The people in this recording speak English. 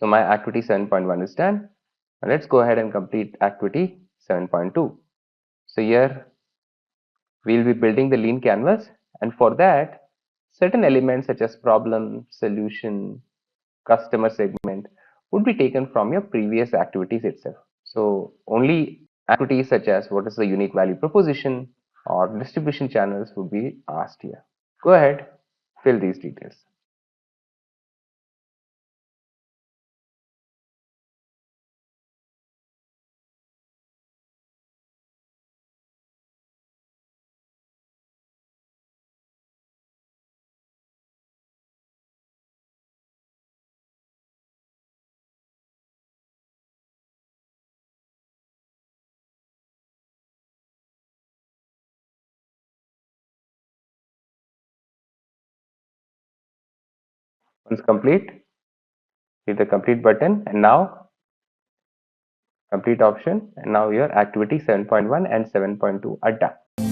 So my activity 7.1 is done. Now let's go ahead and complete activity 7.2. So here we'll be building the lean canvas, and for that certain elements such as problem, solution, customer segment would be taken from your previous activities itself. So only activities such as what is the unique value proposition or distribution channels would be asked here. Go ahead, fill these details. Once complete, hit the complete button, and now complete option, and now your activity 7.1 and 7.2 are done.